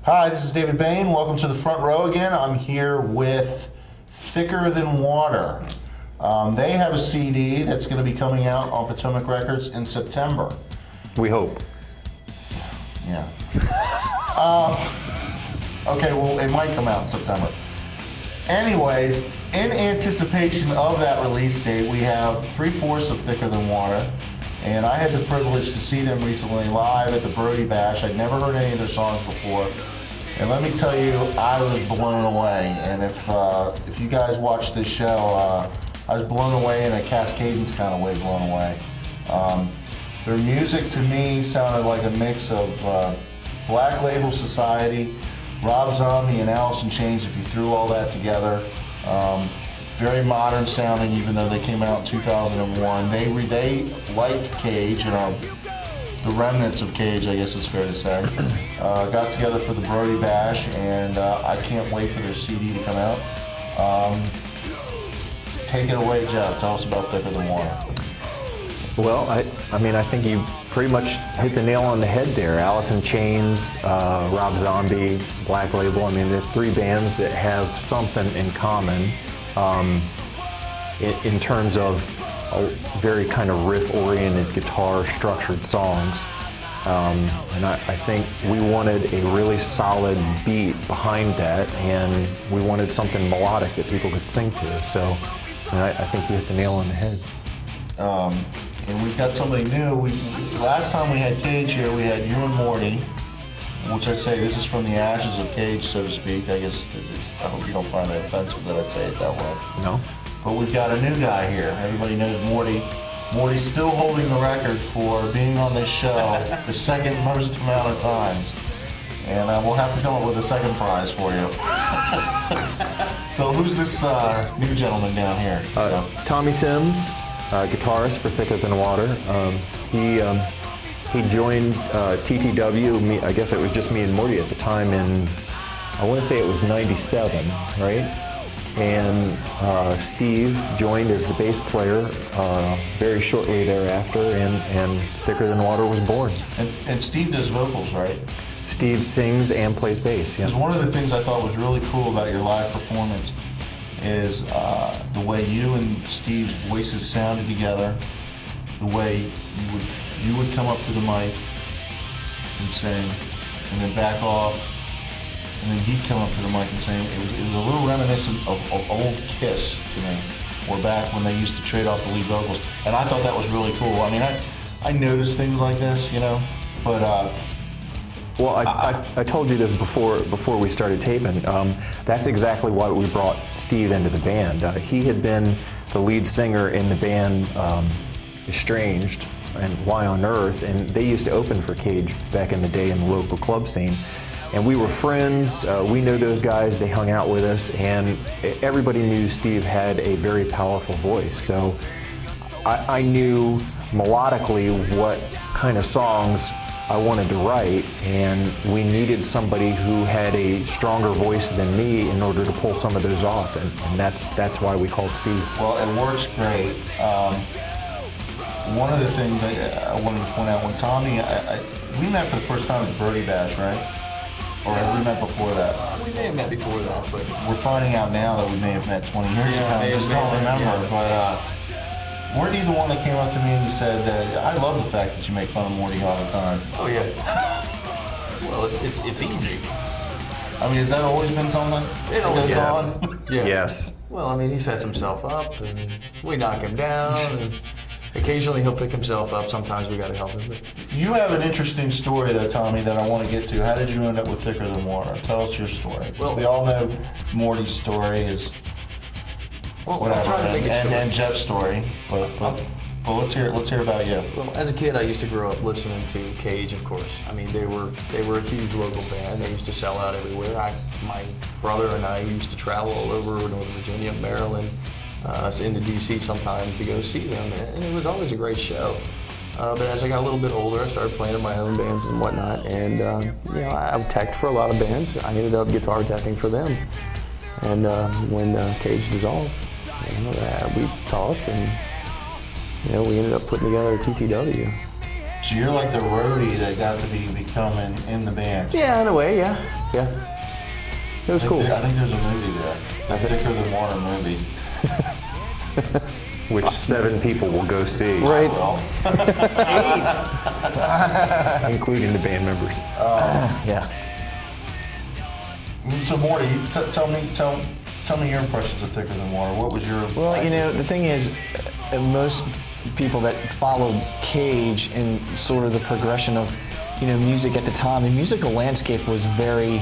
Hi, this is David Bain. Welcome to the front row again. I'm here with Thicker Than Water. They have a CD that's going to be coming out on Potomac Records in September. We hope. Yeah. Okay, well, it might come out in September. Anyways, in anticipation of that release date, we have 3/4 of Thicker Than Water. And I had the privilege to see them recently live at the Brody Bash. I'd never heard any of their songs before. And let me tell you, I was blown away. And if you guys watch this show, I was blown away in a Cascadens kind of way blown away. Their music to me sounded like a mix of Black Label Society, Rob Zombie, and Alice in Chains if you threw all that together. Very modern sounding, even though they came out in 2001. They like Cage, and the remnants of Cage, I guess it's fair to say. Got together for the Brody Bash, and I can't wait for their CD to come out. Take it away, Jeff. Tell us about Thicker Than Water. Well, I mean, I think you pretty much hit the nail on the head there. Alice in Chains, Rob Zombie, Black Label. I mean, they're three bands that have something in common in terms of very kind of riff-oriented guitar-structured songs. And I think we wanted a really solid beat behind that, and we wanted something melodic that people could sing to. So I think you hit the nail on the head. And we've got somebody new. Last time we had Cage here, we had you and Morty, which I say this is from the ashes of Cage, so to speak. I guess I hope you don't find it offensive that I say it that way. No. But we've got a new guy here. Everybody knows Morty. Morty's still holding the record for being on this show the second most amount of times. And we'll have to come up with a second prize for you. So who's this new gentleman down here? Tommy Sims, guitarist for Thicker Than Water. He joined TTW, I guess it was just me and Morty at the time in, I want to say it was 97, right? And Steve joined as the bass player very shortly thereafter, and Thicker Than Water was born. And Steve does vocals, right? Steve sings and plays bass, yeah. Because one of the things I thought was really cool about your live performance is the way you and Steve's voices sounded together, the way you would come up to the mic and sing, and then back off, and then he'd come up to the mic and sing. It was a little reminiscent of old Kiss to me, or back when they used to trade off the lead vocals, and I thought that was really cool. I mean, I noticed things like this, you know, but well, I told you this before we started taping. That's exactly why we brought Steve into the band. He had been the lead singer in the band Estranged and Why on Earth, and they used to open for Cage back in the day in the local club scene. And we were friends. We knew those guys. They hung out with us, and everybody knew Steve had a very powerful voice. So I knew melodically what kind of songs I wanted to write, and we needed somebody who had a stronger voice than me in order to pull some of those off, and that's why we called Steve. Well, it works great. One of the things I wanted to point out, when Tommy, we met for the first time at the Brody Bash, right? Or have we met before that? We may have met before that, but we're finding out now that we may have met 20 years ago. I just don't remember, but weren't you the one that came up to me and you said that I love the fact that you make fun of Morty all the time? oh yeah. Well, it's easy. I mean, has that always been something? It always that goes has. on? Yeah. Yes. Well, I mean, he sets himself up, and we knock him down, and occasionally he'll pick himself up. Sometimes we got to help him. But You have an interesting story though, Tommy, that I want to get to. How did you end up with Thicker Than Water? Tell us your story. Well, we all know Morty's story is I'll whatever, try to make it short. and Jeff's story, but let's hear about you. Well, as a kid, I used to grow up listening to Cage, of course. I mean, they were a huge local band. They used to sell out everywhere. My brother and I used to travel all over Northern Virginia, Maryland, into DC sometimes to go see them, and it was always a great show. But as I got a little bit older, I started playing in my own bands and whatnot, and you know, I've teched for a lot of bands. I ended up guitar teching for them, and when Cage dissolved, you know, we talked, and you know, we ended up putting together TTW. So you're like the roadie that got to be becoming in the band. Yeah, in a way, yeah. Yeah. It was cool. I think there's a movie there. The Thicker Than Water movie. Which 7 people will go see. Right. Well, Including the band members. Yeah. so Morty, tell me your impressions of Thicker Than Water. What was your? Well, the thing is, most people that followed Cage and sort of the progression of, music at the time, the musical landscape was very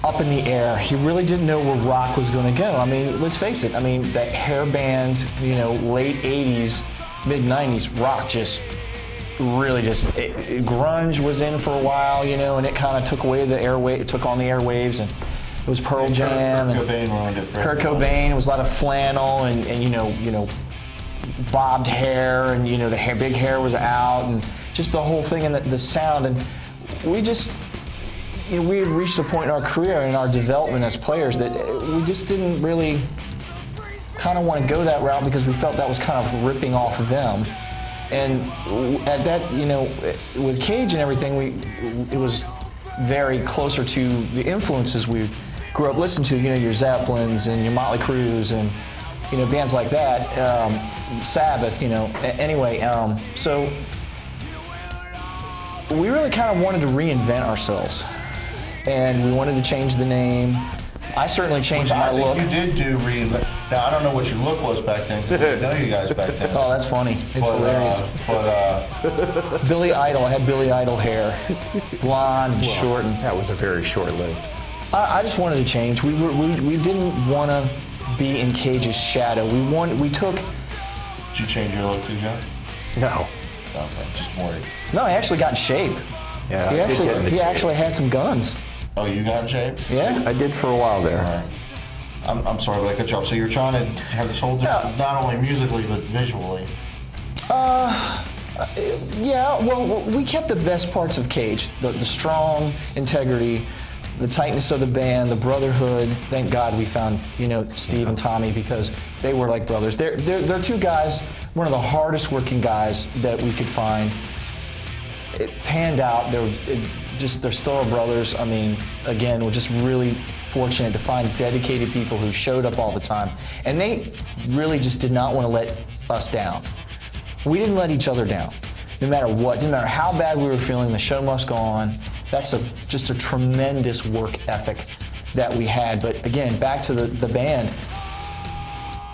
up in the air. You really didn't know where rock was going to go. I mean, let's face it. I mean, that hair band, late 80s, mid 90s, rock just really grunge was in for a while, and it kind of took away the airway, it took on the airwaves, and it was Pearl Jam. Kurt Cobain ruined it for Kurt everybody. Cobain, it was a lot of flannel and bobbed hair, and the big hair was out, and just the whole thing and the sound. And we just, we had reached a point in our career and our development as players that we just didn't really kind of want to go that route because we felt that was kind of ripping off of them. And at that, with Cage and everything, it was very closer to the influences we grew up listening to, your Zeppelins and your Motley Crues and, bands like that, Sabbath, anyway, so we really kind of wanted to reinvent ourselves, and we wanted to change the name. I certainly changed my I think look. you did do reinvent. Now I don't know what your look was back then. 'Cause I didn't know you guys back then. Oh, that's funny. It's hilarious. Billy Idol, I had Billy Idol hair, blonde and short. And That was a very short-lived. I just wanted to change. We didn't want to be in Cage's shadow. We took. Did you change your look too, John? No. Okay, just Morty. No, I actually got in shape. Yeah. He I did get into he shape. actually had some guns. Oh, you got in shape? Yeah. I did for a while there. All right. I'm sorry, but I cut you off. So you're trying to have this whole different, not only musically but visually. Yeah, well, we kept the best parts of Cage, the strong integrity, the tightness of the band, the brotherhood. Thank God we found, Steve and Tommy, because they were like brothers. They're two guys, one of the hardest working guys that we could find. It panned out. They're still our brothers. I mean, again, we're just really fortunate to find dedicated people who showed up all the time. And they really just did not want to let us down. We didn't let each other down, no matter what. Didn't matter how bad we were feeling, the show must go on. That's just a tremendous work ethic that we had. But again, back to the band,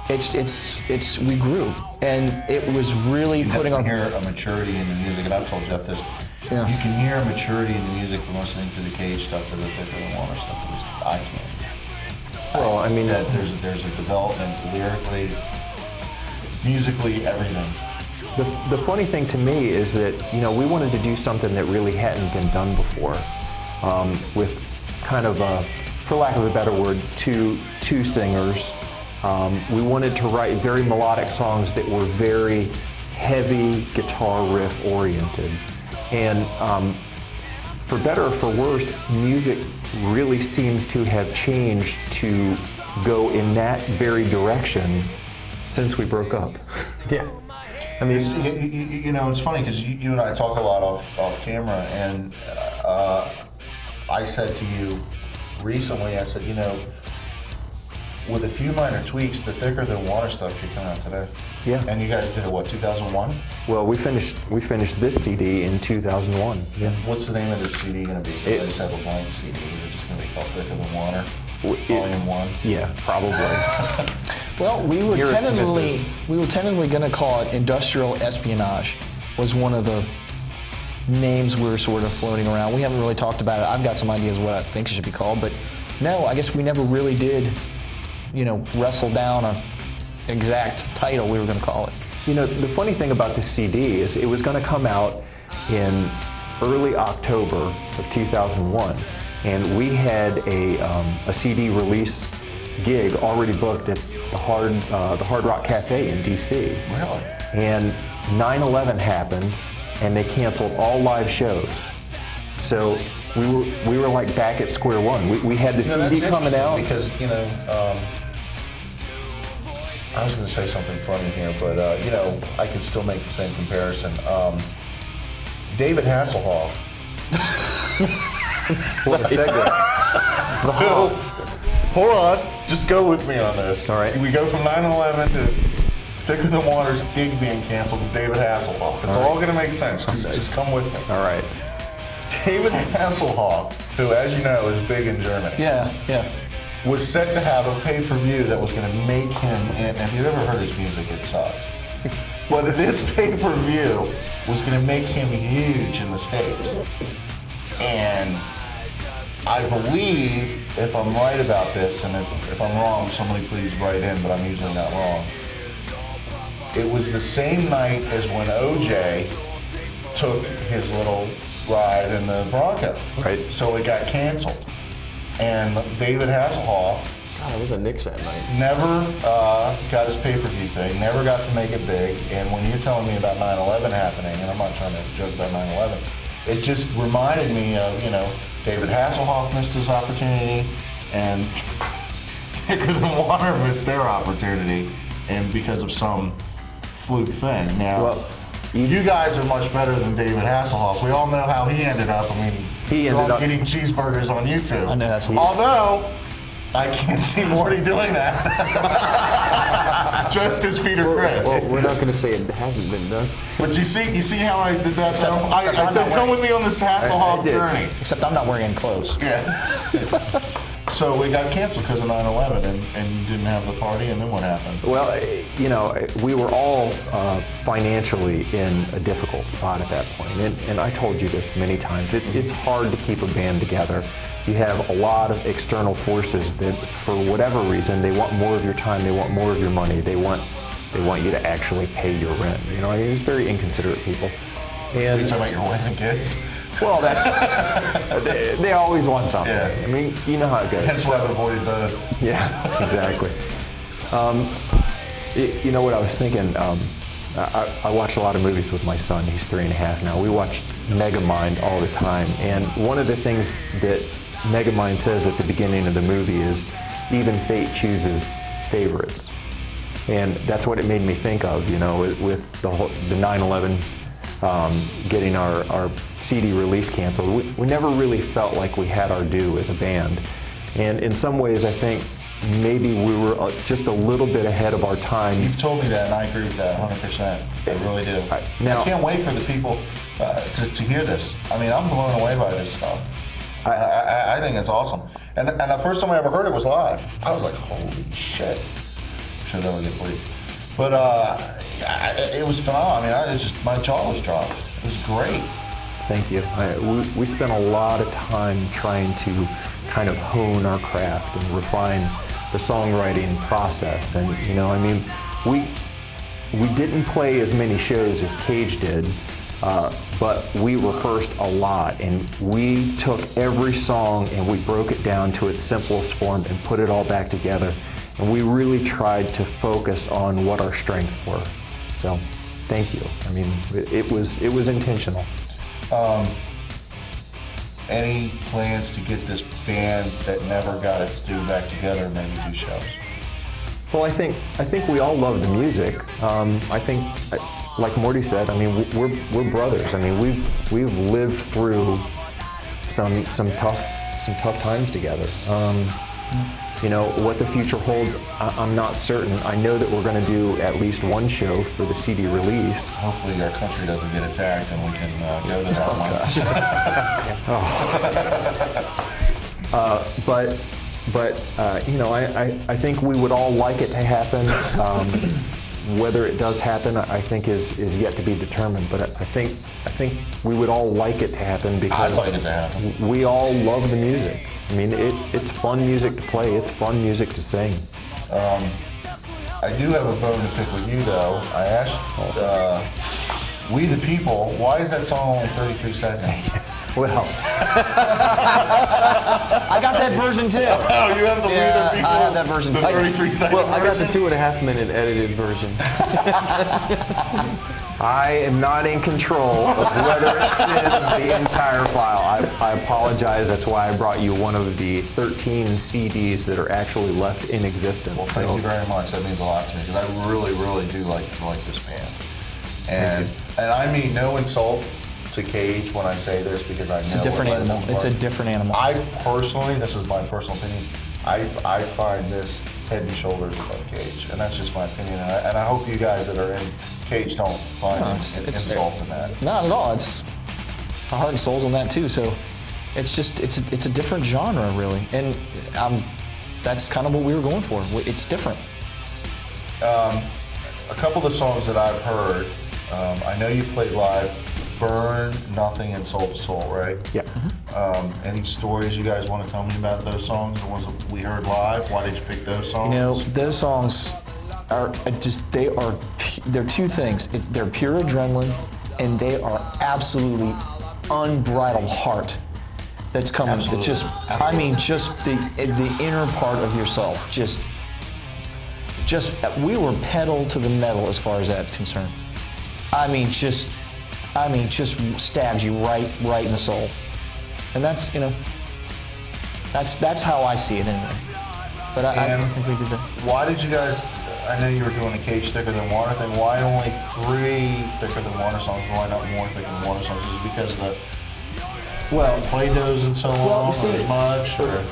we grew, and it was really putting You on. can hear a maturity in the music, and I've told Jeff this. Yeah. You can hear a maturity in the music from listening to the Cage stuff to the Thicker Than Water stuff. At least I can. Well, I mean, That there's a development lyrically, musically, everything. the funny thing to me is that, we wanted to do something that really hadn't been done before, with kind of, for lack of a better word, two singers. We wanted to write very melodic songs that were very heavy guitar riff oriented. And for better or for worse, music really seems to have changed to go in that very direction since we broke up. Yeah. I mean, It's funny because you and I talk a lot off camera, and I said to you recently, I said, with a few minor tweaks, the Thicker Than Water stuff could come out today. Yeah. And you guys did it, what, 2001? well, we finished this CD in 2001. Yeah. What's the name of this CD going to be? 'Cause I just have a blank CD. Is it just going to be called Thicker Than Water? Volume 1? Yeah, probably. Well, we were Nearest tentatively misses. going to call it Industrial Espionage. Was one of the names we were sort of floating around. We haven't really talked about it. I've got some ideas what I think it should be called, but no, I guess we never really did, wrestle down a exact title we were going to call it. The funny thing about this CD is it was going to come out in early October of 2001, and we had a CD release gig already booked at the Hard Rock Cafe in DC. Really? And 9/11 happened, and they canceled all live shows. So we were like back at square one. We had the CD coming out. Because, I was going to say something funny here, but, I could still make the same comparison. David Hasselhoff What a segue. The Bill, Hoff. hold on. Just go with me on this. All right. We go from 9/11 to Thicker Than Water's gig being canceled to David Hasselhoff. It's all going to make sense. Just come with me. All right. David Hasselhoff, who, as you know, is big in Germany, Yeah. was set to have a pay-per-view that was going to make him, and if you've ever heard his music, it sucks. But this pay-per-view was going to make him huge in the States. And I believe, if I'm right about this, and if I'm wrong, somebody please write in, but I'm usually not wrong. It was the same night as when OJ took his little ride in the Bronco. Right. So it got canceled. And David Hasselhoff God, it was a Knicks that night. never got his pay-per-view thing, never got to make it big. And when you're telling me about 9/11 happening, and I'm not trying to joke about 9/11, it just reminded me of, David Hasselhoff missed his opportunity, and Thicker Than Water missed their opportunity, and because of some fluke thing. Now, Well, you guys are much better than David Hasselhoff. We all know how he ended up. I mean, He ended up eating cheeseburgers on YouTube. I know, that's- Although, I can't see Morty doing that. Just as Peter Chris. Well, we're not going to say it hasn't been done. But you see how I did that? Except- I except I'm said, not come with me on this Hasselhoff I did. journey. Except I'm not wearing any clothes. Yeah. So we got canceled because of 9/11, and you didn't have the party, and then what happened? Well, we were all financially in a difficult spot at that point, and I told you this many times. It's hard to keep a band together. You have a lot of external forces that, for whatever reason, they want more of your time, they want more of your money, they want you to actually pay your rent. It's very inconsiderate people. You're And talking about your wife and kids? well, that's they always want something. Yeah. I mean, you know how it goes. That's why I've avoided both. Yeah, exactly. You know what I was thinking? I watch a lot of movies with my son. He's 3.5 now. We watch Megamind all the time. And one of the things that Megamind says at the beginning of the movie is, even fate chooses favorites. And that's what it made me think of, with the 9/11 getting our CD release canceled. We never really felt like we had our due as a band. And in some ways, I think maybe we were just a little bit ahead of our time. You've told me that, and I agree with that 100%. I really do. I can't wait for the people to hear this. I mean, I'm blown away by this stuff. I think it's awesome. And the first time I ever heard it was live. I was like, holy shit. Should never get bleeped. But it was phenomenal. I mean, my jaw was dropped. It was great. Thank you. We spent a lot of time trying to kind of hone our craft and refine the songwriting process. And, we didn't play as many shows as Cage did, but we rehearsed a lot, and we took every song and we broke it down to its simplest form and put it all back together. And we really tried to focus on what our strengths were. So, thank you. I mean, it was intentional. Any plans to get this band that never got its due back together and maybe do shows? Well, I think we all love the music. I think, like Morty said, I mean, we're brothers. I mean, we've lived through some tough times together. What the future holds, I'm not certain. I know that we're going to do at least one show for the CD release. Hopefully our country doesn't get attacked and we can go to that one. But I think we would all like it to happen. Whether it does happen, I think is yet to be determined. But I think we would all like it to happen because I'd like it to happen. we all love the music. I mean, it's fun music to play. It's fun music to sing. I do have a bone to pick with you, though. I asked We the People, why is that song only 33 seconds? Well, I got that version too. Oh, you have the We the People? I have that version The too. 33 seconds. Well, I got the 2.5-minute edited version. I am not in control of whether it is the entire file. I apologize. That's why I brought you one of the 13 CDs that are actually left in existence. Well, thank you very much. That means a lot to me because I really, really do like this band. And I mean no insult to Cage when I say this because I know It's a different what animal. Legends It's a were. different animal. I personally, this is my personal opinion, I find this head and shoulders above Cage, and that's just my opinion. And I hope you guys that are in Cage don't find No, an it's- insult in that. Not at all. It's a heart and soul's on that too. So it's just it's a different genre really, and that's kind of what we were going for. It's different. A couple of the songs that I've heard, I know you played live, Burn, Nothing, and Soul to Soul, right? Yeah. Any stories you guys want to tell me about those songs, the ones that we heard live? Why did you pick those songs? You know, those songs are they're two things. They're pure adrenaline, and they are absolutely unbridled heart that's coming. Absolutely. It's just, I mean, just the inner part of yourself. Just we were pedal to the metal as far as that's concerned. I mean, just stabs you right in the soul, and that's that's how I see it anyway. But I And think we did that. Why did you guys, I know you were doing a Cage Thicker Than Water thing, why only 3 Thicker Than Water songs? Why not more Thicker Than Water songs? Is it because of the, Well, played those in so long, you see- or as much, or?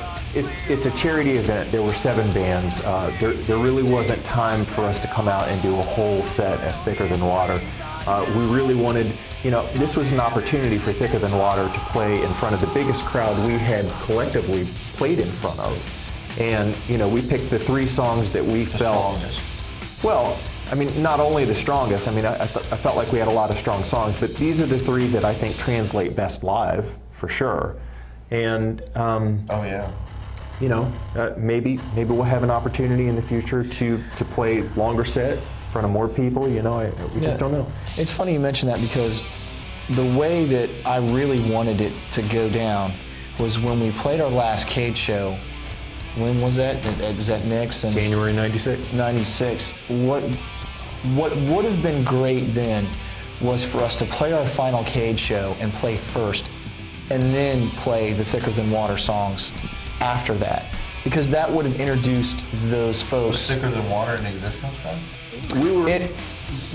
It's a charity event. There were 7 bands. There really wasn't time for us to come out and do a whole set as Thicker Than Water. We really wanted, this was an opportunity for Thicker Than Water to play in front of the biggest crowd we had collectively played in front of. And, we picked the 3 songs that we The felt. strongest. Well, I mean, not only the strongest. I mean, I felt like we had a lot of strong songs, but these are the 3 that I think translate best live, for sure. And, Oh, yeah. maybe we'll have an opportunity in the future to play longer set in front of more people. We just don't know. It's funny you mention that because the way that I really wanted it to go down was when we played our last Cage show. When was that? It was at Nick's and January '96. 96. What would have been great then was for us to play our final Cage show and play first, and then play the Thicker Than Water songs after that, because that would have introduced those Was folks. Thicker Than Water in existence then?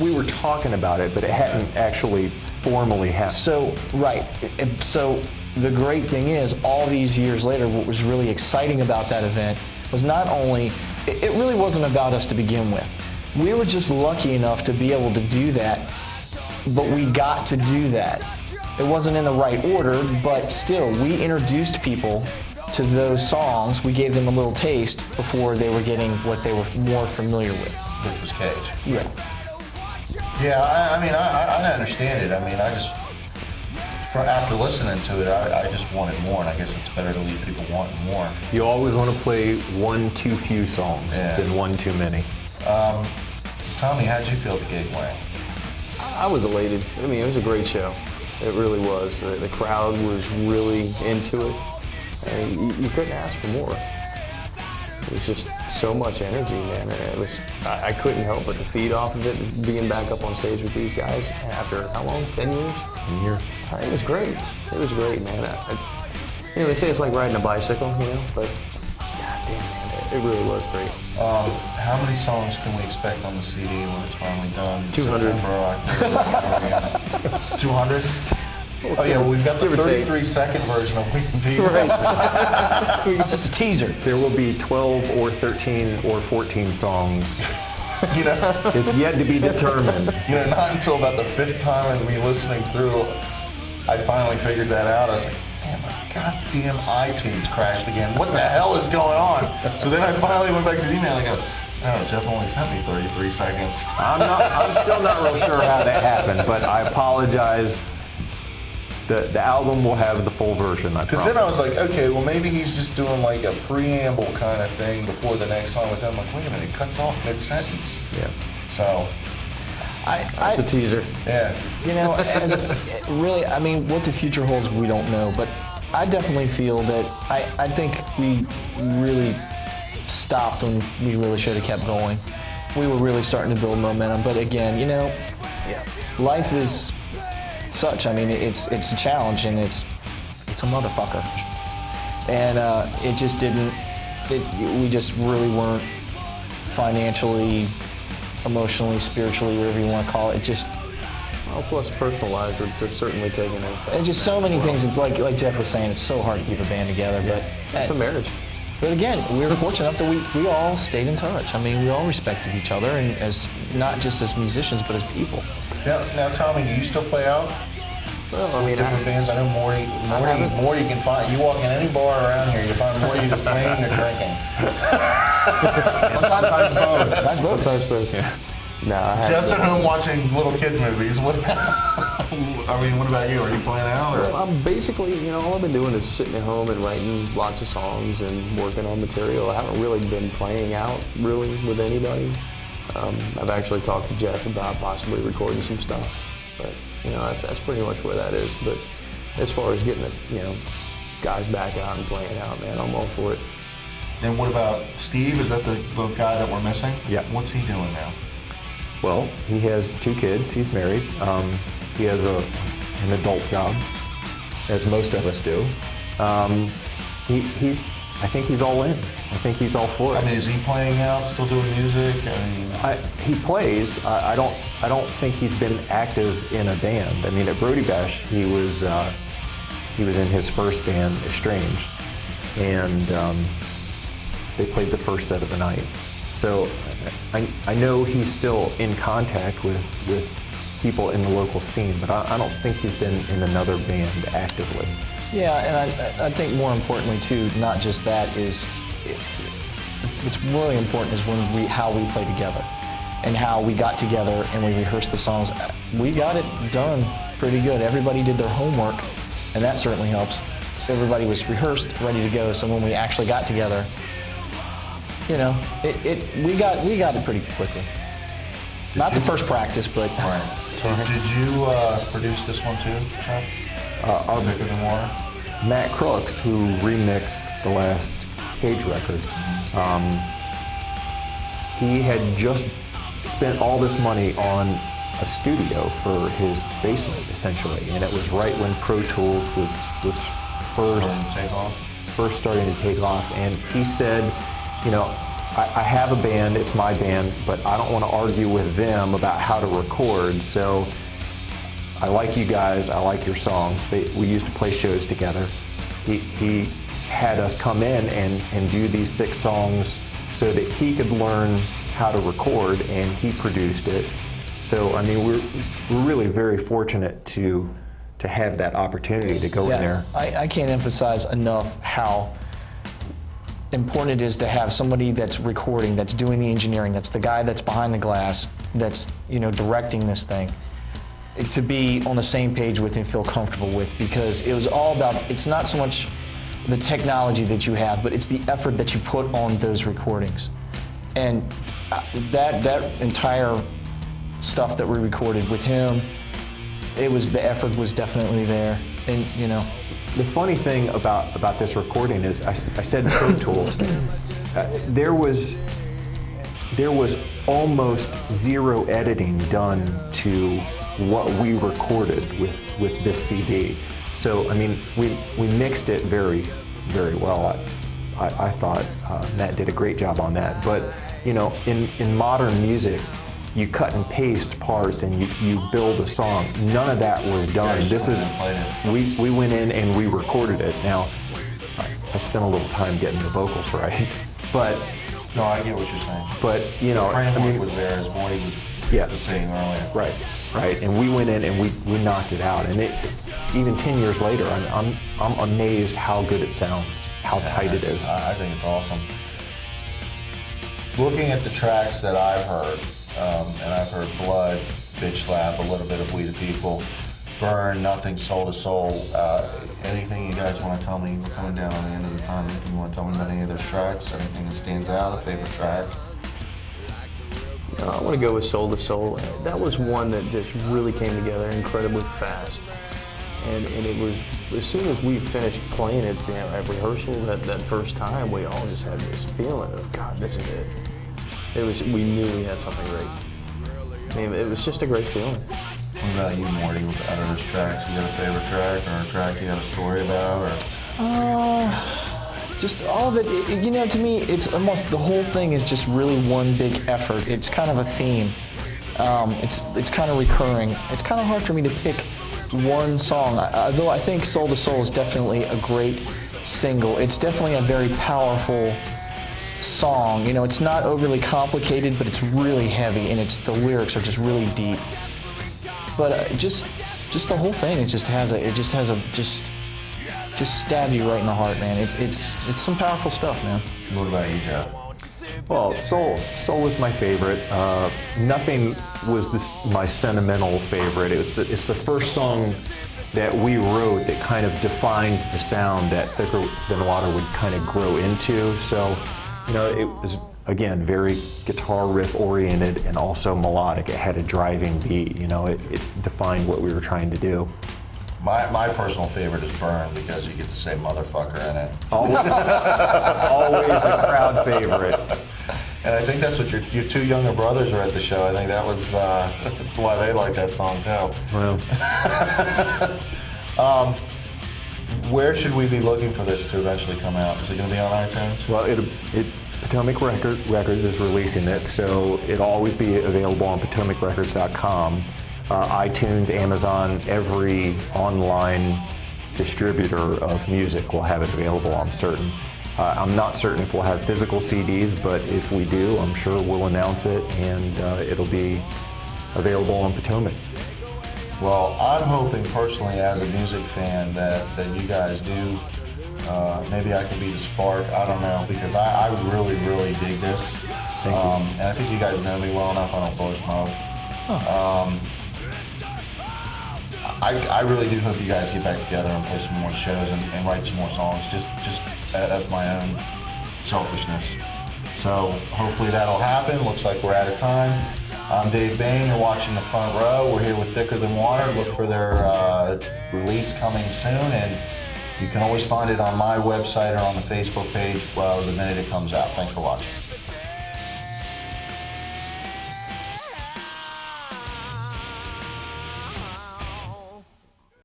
We were talking about it, but it hadn't actually formally happened. So, right. So the great thing is, all these years later, what was really exciting about that event was not only, it really wasn't about us to begin with. We were just lucky enough to be able to do that, but we got to do that. It wasn't in the right order, but still, we introduced people to those songs. We gave them a little taste before they were getting what they were more familiar with. Which was Cage. Yeah. Yeah, I mean, I understand it. I mean, after listening to it, I just wanted more, and I guess it's better to leave people wanting more. You always want to play one too few songs than one too many. Tommy, how'd you feel the gig went? I was elated. I mean, it was a great show. It really was. The crowd was really into it. And you couldn't ask for more. It was just so much energy, man. I couldn't help but to feed off of it, and being back up on stage with these guys after how long? 10 years? 10 years. It was great. It was great, man. They say it's like riding a bicycle, but goddamn, man, it really was great. How many songs can we expect on the CD when it's finally done? 200. September, October, 200? Oh yeah, well, we've got the Give or take. 33-second version of We Can Be. It's just a teaser. There will be 12 or 13 or 14 songs. You know, It's yet to be determined. not until about the 5th time of me listening through, I finally figured that out. I was like, man, my goddamn iTunes crashed again. What the hell is going on? So then I finally went back to the email and I go, oh, Jeff only sent me 33 seconds. I'm still not real sure how that happened, but I apologize. The album will have the full version, I Because promise. then I was like, okay, well maybe he's just doing like a preamble kind of thing before the next song with them. Like, wait a minute, it cuts off mid-sentence. Yeah. So, It's a teaser. yeah. Really, I mean, what the future holds, we don't know. But I definitely feel that I think we really stopped when we really should have kept going. We were really starting to build momentum. But again, life is such. I mean, it's a challenge, and it's a motherfucker. And it just didn't. We just really weren't financially, emotionally, spiritually, whatever you want to call it. It just Well, plus personal lives are certainly taking effect. And just so many things. It's like Jeff was saying, it's so hard to keep a band together. But It's a marriage. But again, we were fortunate enough that we all stayed in touch. I mean, we all respected each other, and as not just as musicians, but as people. Now, Tommy, do you still play out? Well, I mean, Different bands. I know Morty you can find. You walk in any bar around here, you find Morty either playing or drinking. Sometimes both. That's both. sometimes both. No, I haven't. Jeff's at home watching little kid movies. What about? I mean, what about you? Are you playing out? Or? Well, I'm basically, all I've been doing is sitting at home and writing lots of songs and working on material. I haven't really been playing out really with anybody. I've actually talked to Jeff about possibly recording some stuff, but that's pretty much where that is. But as far as getting the guys back out and playing out, man, I'm all for it. And what about Steve? Is that the guy that we're missing? Yeah. What's he doing now? Well, he has 2 kids. He's married. He has an adult job, as most of us do. I think he's all in. I think he's all for it. I mean, is he playing out? Still doing music? I mean, He plays. I don't think he's been active in a band. I mean, at Brody Bash, he was in his first band, Estranged, and they played the first set of the night. So I know he's still in contact with people in the local scene, but I don't think he's been in another band actively. Yeah, and I think more importantly too, not just that is, what's really important is how we play together, and how we got together and we rehearsed the songs. We got it done pretty good. Everybody did their homework, and that certainly helps. Everybody was rehearsed, ready to go. So when we actually got together, we got it pretty quickly. Not the first practice, but. right. Did you produce this one too, Chuck? Thicker Than Water? Matt Crooks, who remixed the last Cage record, he had just spent all this money on a studio for his basement, essentially, and it was right when Pro Tools was first starting to take off, and he said, I have a band, it's my band, but I don't want to argue with them about how to record, so I like you guys, I like your songs. We used to play shows together. He had us come in and do these 6 songs so that he could learn how to record, and he produced it. So, I mean, we're really very fortunate to have that opportunity to go in there. I can't emphasize enough how important it is to have somebody that's recording, that's doing the engineering, that's the guy that's behind the glass, that's directing this thing, to be on the same page with and feel comfortable with, because it was all about, it's not so much the technology that you have, but it's the effort that you put on those recordings. And that entire stuff that we recorded with him, the effort was definitely there. And the funny thing about this recording is, I said Pro Tools, there was almost 0 editing done to what we recorded with this CD. So, I mean, we mixed it very, very well. I thought Matt did a great job on that. But, in modern music, you cut and paste parts and you build a song. None of that was done. We went in and we recorded it. Now, I spent a little time getting the vocals right, but. No, I get what you're saying. But, The framework was there, as Morty was saying earlier. Right. And we went in and we knocked it out. And even 10 years later, I'm amazed how good it sounds, how tight it is. I think it's awesome. Looking at the tracks that I've heard, and I've heard Blood, Bitch Slap, a little bit of We the People, Burn, Nothing, Soul to Soul. Anything you guys want to tell me? We're coming down on the end of the time. Anything you want to tell me about any of those tracks? Anything that stands out? A favorite track? I want to go with Soul to Soul. That was one that just really came together incredibly fast. And it was, as soon as we finished playing it at rehearsal that first time, we all just had this feeling of, God, this is it. We knew we had something great. I mean, it was just a great feeling. What about you, Morty, out of those tracks? You got a favorite track or a track you have a story about? Just all of it. To me, it's almost, the whole thing is just really one big effort. It's kind of a theme. It's kind of recurring. It's kind of hard for me to pick one song, though I think Soul to Soul is definitely a great single. It's definitely a very powerful song. You know, it's not overly complicated, but it's really heavy, and the lyrics are just really deep. But just the whole thing, it just stabs you right in the heart, man. It's some powerful stuff, man. What about you, Joe? Well, Soul was my favorite. Nothing was my sentimental favorite. It's the first song that we wrote that kind of defined the sound that Thicker Than Water would kind of grow into. So, you know, it was, again, very guitar riff oriented and also melodic. It had a driving beat, you know, it defined what we were trying to do. My personal favorite is Burn because you get to say motherfucker in it. Always a crowd favorite. And I think that's what your two younger brothers are at the show. I think that was why they like that song too. Well, Where should we be looking for this to eventually come out? Is it going to be on iTunes? well, Potomac Records is releasing it, so it'll always be available on PotomacRecords.com. iTunes, Amazon, every online distributor of music will have it available, I'm certain. I'm not certain if we'll have physical CDs, but if we do, I'm sure we'll announce it, and it'll be available on Potomac. Well, I'm hoping personally as a music fan that you guys do. Maybe I can be the spark. I don't know, because I really, really dig this. Thank you. And I think you guys know me well enough. I don't blow smoke. I really do hope you guys get back together and play some more shows and write some more songs, just out of my own selfishness. So hopefully that'll happen. Looks like we're out of time. I'm Dave Bain. You're watching The Front Row. We're here with Thicker Than Water. Look for their release coming soon, and you can always find it on my website or on the Facebook page the minute it comes out. Thanks for watching.